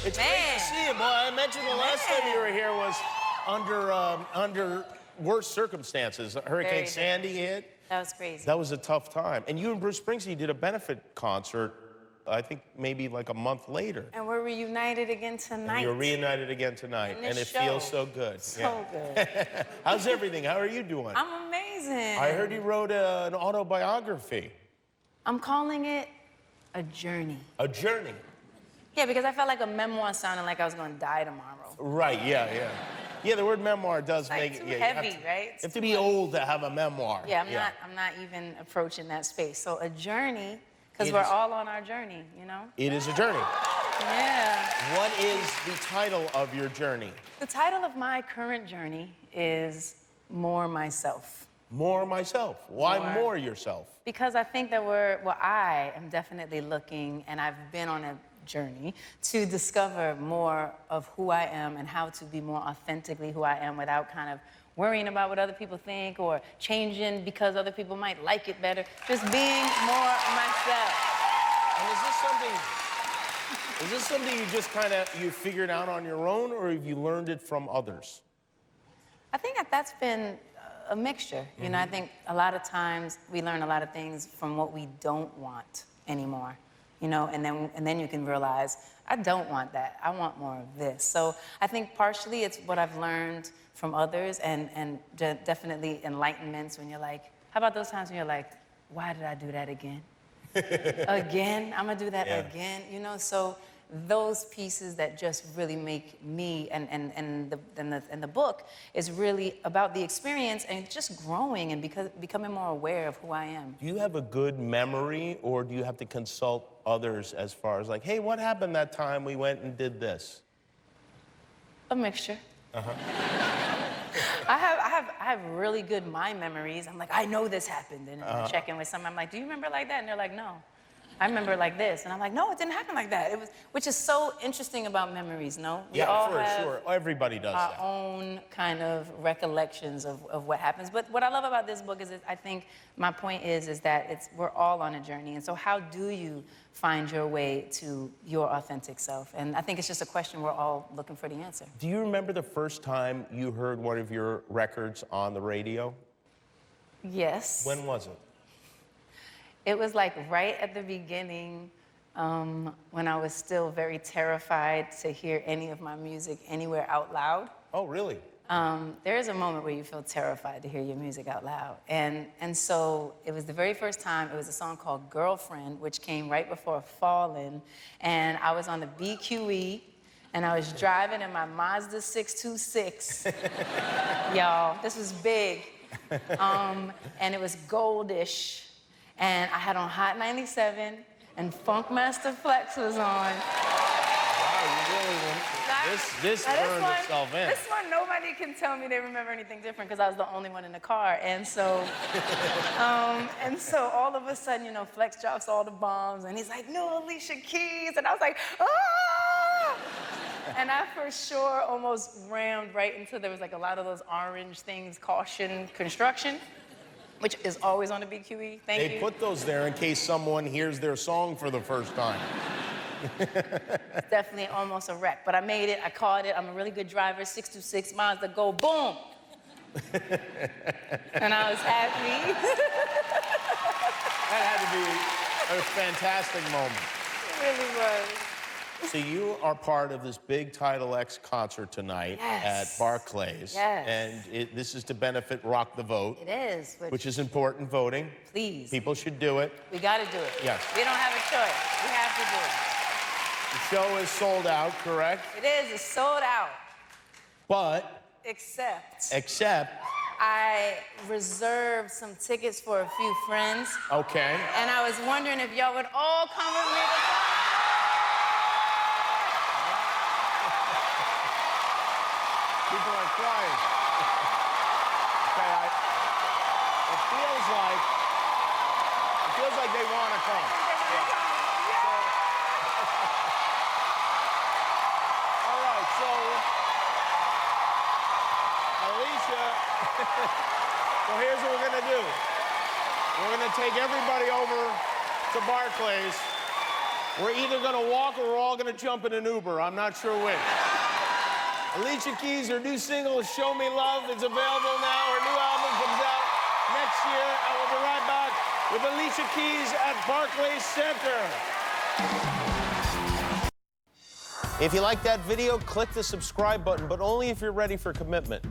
It's great to see you, boy. I mentioned the last time you were here was under worse circumstances. Hurricane Sandy hit. That was crazy. That was a tough time. And you and Bruce Springsteen did a benefit concert, I think maybe like a month later. And we're reunited again tonight. And you're reunited again tonight. And it feels so good. So good. How's everything? How are you doing? I'm amazing. I heard you wrote an autobiography. I'm calling it a journey. A journey? Yeah, because I felt like a memoir sounded like I was going to die tomorrow. Right, yeah. Yeah, the word memoir does make it... Too heavy, right? You have to be old to have a memoir. Yeah, I'm not even approaching that space. So a journey, because we're all on our journey, you know? It is a journey. Yeah. What is the title of your journey? The title of my current journey is More Myself. More myself. Why more yourself? Because I think that I am definitely looking, and I've been on a journey to discover more of who I am and how to be more authentically who I am without kind of worrying about what other people think or changing because other people might like it better. Just being more myself. And is this something you just kind of, you figured out on your own, or have you learned it from others? I think that's been a mixture. You know, I think a lot of times we learn a lot of things from what we don't want anymore. You know, and then you can realize, I don't want that. I want more of this. So I think partially it's what I've learned from others and definitely enlightenments when you're like, how about those times when you're like, why did I do that again? Again? I'm gonna do that again? You know, so those pieces that just really make me, and the book is really about the experience and just growing and becoming more aware of who I am. Do you have a good memory, or do you have to consult others as far as like, hey, what happened that time we went and did this? A mixture. I have really good mind memories. I'm like, I know this happened. And I check in with someone, I'm like, do you remember like that? And they're like, no. I remember it like this. And I'm like, no, it didn't happen like that. Which is so interesting about memories, no? We all for have sure. Everybody does our that. own kind of recollections of what happens. But what I love about this book is I think my point is that we're all on a journey. And so how do you find your way to your authentic self? And I think it's just a question we're all looking for the answer. Do you remember the first time you heard one of your records on the radio? Yes. When was it? It was like right at the beginning when I was still very terrified to hear any of my music anywhere out loud. Oh, really? There is a moment where you feel terrified to hear your music out loud. And so it was the very first time. It was a song called Girlfriend, which came right before Fallin'. And I was on the BQE, and I was driving in my Mazda 626. Y'all, this was big. And it was goldish. And I had on Hot 97, and Funkmaster Flex was on. Wow, you really went. This burned itself in. This one, nobody can tell me they remember anything different because I was the only one in the car. And so, all of a sudden, you know, Flex drops all the bombs, and he's like, no, Alicia Keys. And I was like, ah! And I for sure almost rammed right into, there was like a lot of those orange things, caution, construction, which is always on the BQE. Thank you. They put those there in case someone hears their song for the first time. It's definitely almost a wreck, but I made it, I caught it. I'm a really good driver, 626 Mazda, go boom. And I was happy. That had to be a fantastic moment. It really was. So you are part of this big Title X concert tonight at Barclays. Yes. And this is to benefit Rock the Vote. It is. Which is important voting. Please. People should do it. We gotta do it. Yes. We don't have a choice. We have to do it. The show is sold out, correct? It is. It's sold out. But... Except... I reserved some tickets for a few friends. Okay. And I was wondering if y'all would all come with me to People are crying. Okay, it feels like they want to come. All right, so Alicia, so here's what we're gonna do. We're gonna take everybody over to Barclays. We're either gonna walk or we're all gonna jump in an Uber. I'm not sure which. Alicia Keys, her new single, Show Me Love, is available now. Her new album comes out next year. I will be right back with Alicia Keys at Barclays Center. If you like that video, click the subscribe button, but only if you're ready for commitment.